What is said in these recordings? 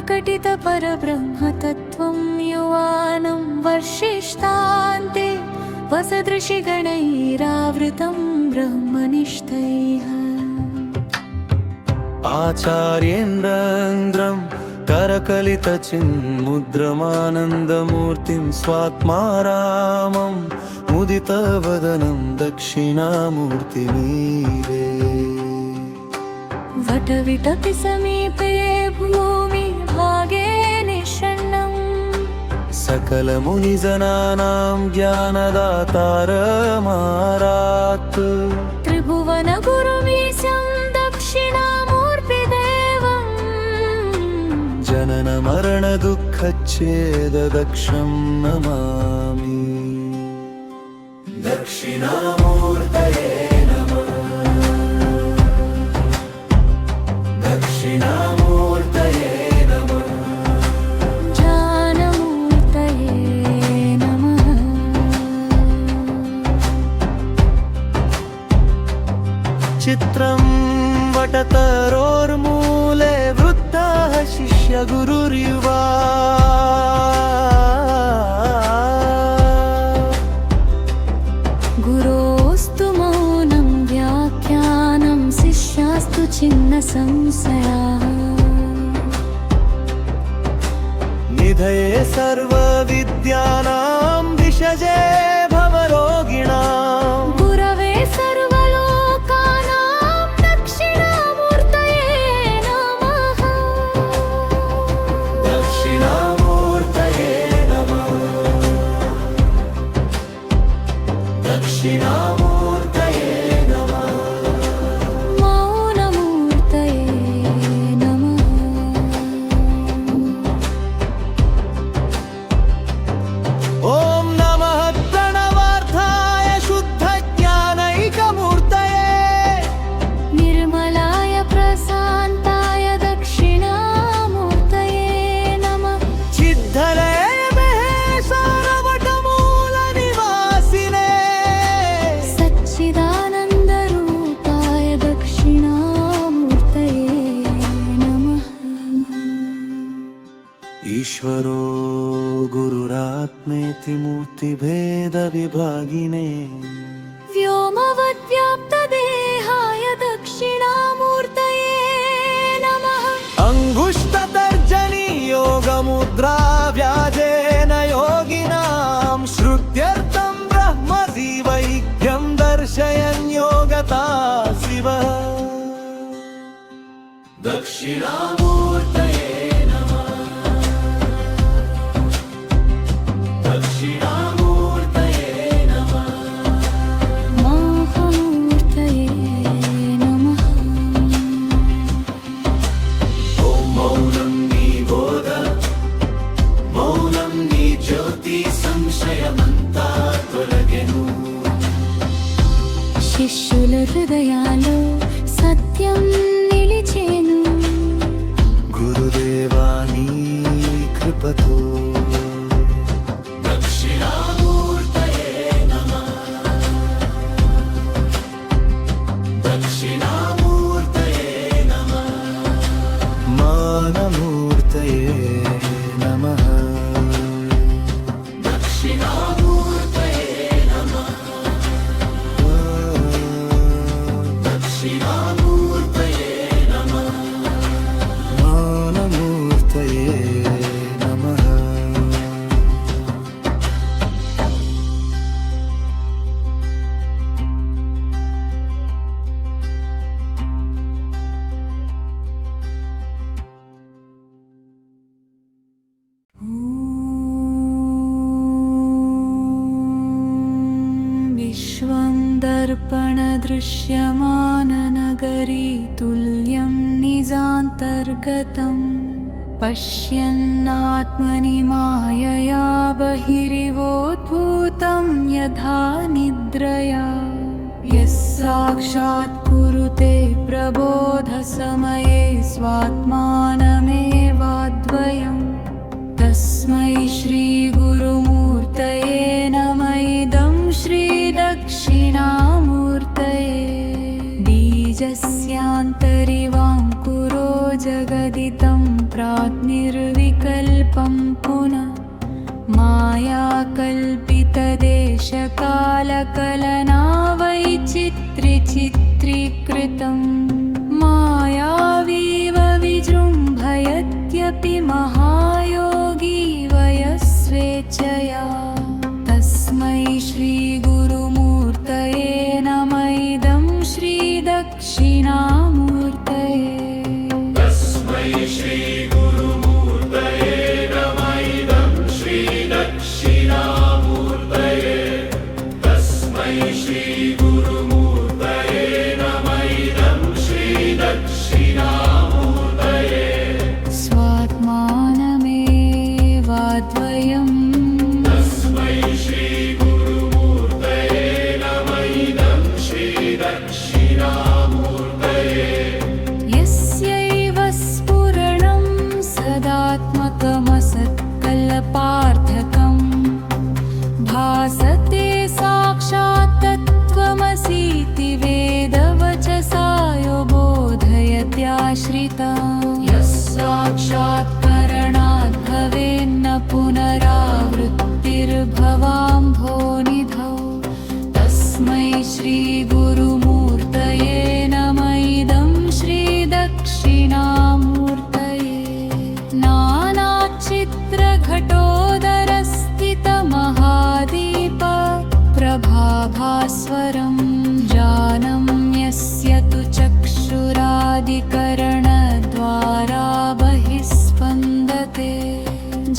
प्रकटितपरब्रह्मतत्त्वं युवानं वर्षिष्ठान्ते वसदृशिगणैरावृतं ब्रह्मनिष्ठैः। आचार्येन्द्रं करकलितचिन्मुद्रमानन्दमूर्तिं स्वात्मा रामं मुदितवदनं दक्षिणामूर्तिमीरे। वटविटपि समीपे भूमिभागे निषण्णम् सकलमुनिजनानां ज्ञानदातारमारात्। त्रिभुवनगुरुमीशं दक्षिणामूर्तिदेवम् जननमरणदुःखच्छेददक्षं नमामि। दक्षिणामूर्तये नमः। दक्षिणामूर्तये नमः। ज्ञानमूर्तये नमः। चित्रं वटतरोर्मूले वृद्धः शिष्यगुरुर्युवा। गुरोस्तु मौनं व्याख्यानं शिष्यास्तु छिन्नसंशयाः। निधये सर्वविद्यानां विषजे भवरोगिणां। गुरवे सर्वलोकानां दक्षिणामूर्तये नमः। दक्षिणामूर्तये नमः। दक्षिणामूर्तये नमः। मौनमूर्तये नमः। ॐ नमः प्रणवार्थाय शुद्धज्ञानैकमूर्तये। निर्मलाय प्रशान्ताय दक्षिणामूर्तये नमः। चिद्धलये महेशारवटमूलनिवासिने। सच्चिदानन्दरूपाय दक्षिणामूर्तये नमः। ईश्वरो गुरुरात्मेति मूर्तिभेदविभागिने। व्योमवद्व्याप्तदेहाय दक्षिणामूर्तये नमः। अङ्गुष्ठतर्जनी योगमुद्रा व्याजेन योगिनां श्रुत्यर्थं ब्रह्मजीवैक्यं दर्शयन् योगता शिवः। दक्षिणामूर्तये नमः। दक्षिणामूर्तये नमः। महामूर्तये नमः। ॐ मौनं निबोध मौनं निज्योति संशयमन्ता तొలగెను। శిష్యుల హృదయాల్లో సత్యం నిలిచేను। గురుదేవా నీ కృపతో। దక్షిణామూర్తయే నమః। దక్షిణామూర్తయే నమః। మానమూర్తయే నమః। దక్షిణామూర్తయే నమః। దక్షిణామూర్తయే నమః। మానమూర్తయే నమః। विश्वं दर्पणदृश्यमाननगरी तुल्यं निजान्तर्गतं पश्यन्नात्मनि मायया बहिरिवोद्भूतं यथा निद्रया। यः साक्षात् कुरुते प्रबोधसमये स्वात्मानमेवाद्वयम् तस्मै श्रीगुरुमूर्तये नम इदं श्रीदक्षिणामूर्तये। बीजस्यान्तरिवां पुरो जगदितं प्राक् निर्विकल्पं पुनः मायाकल्पितदेशकालकलना वैचित्र्यचित्रीकृतं मायावीव विजृम्भयत्यपि महायोगी वयस्वेच्छया तस्मै श्रीगुरुमूर्तये नमः इदं श्रीदक्षिणामूर्तये तस्मै श्री गुरुमूर्तये नमः इदं श्रीदक्षिणामूर्तये तस्मै श्री गुरुमूर्तये नमः इदं श्रीदक्षिणामूर्तये स्वात्मानमेवाद्वयम् तस्मै श्री गुरुमूर्तये नमः इदं श्रीदक्षिणामूर्तये यस्यैव स्फुरणं सदात्मकमसत्कल्पार्थकम् भासते साक्षात् तत्त्वमसीति वेदवचसा यो बोधयत्याश्रिता यः साक्षात्करणाद् भवेन्न पुनरावृत्तिर्भवाम्भोनिधौ तस्मै श्रीगुरुमूर्तये नमः इदं श्रीदक्षिणामूर्तये नानाचित्रघटोदरस्थितमहादीप प्रभाभास्वरं जानं यस्य तु चक्षुरादिकरणद्वारा बहिः स्पन्दते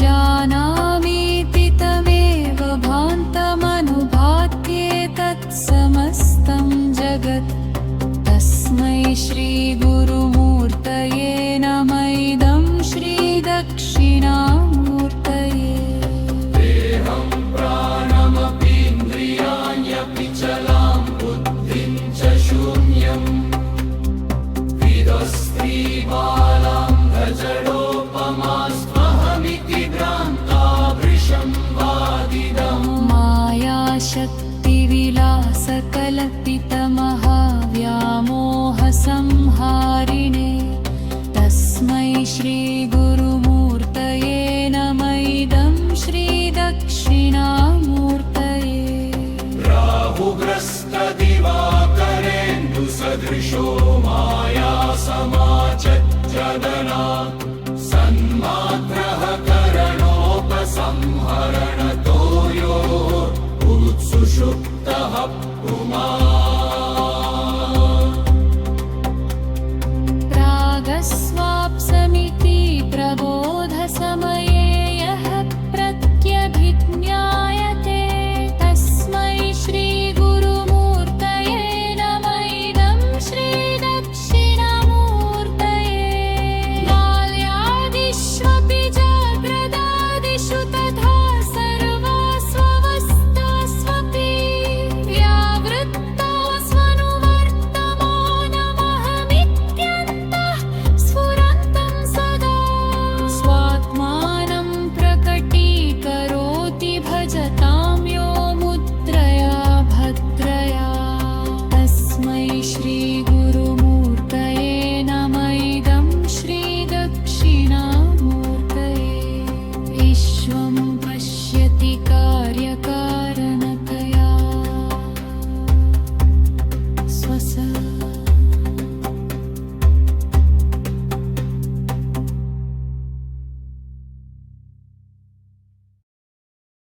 जानामीति तमेव भान्तमनुभात्येतत्समस्तं जगत् तस्मै श्रीगुरुमूर्तये नमः इदं श्रीदक्षिणामूर्तये देहं प्राणमपीन्द्रियाण्यपि चलां बुद्धिं च शून्यम् विदस्त्रीबालां गजडोपमास्त्वहमिति भ्रान्ताभृशं वादिदम् मायाशक्तिविलासकल्पितमहाव्यामोहसंहारिणे तस्मै श्रीगुरुमूर्तये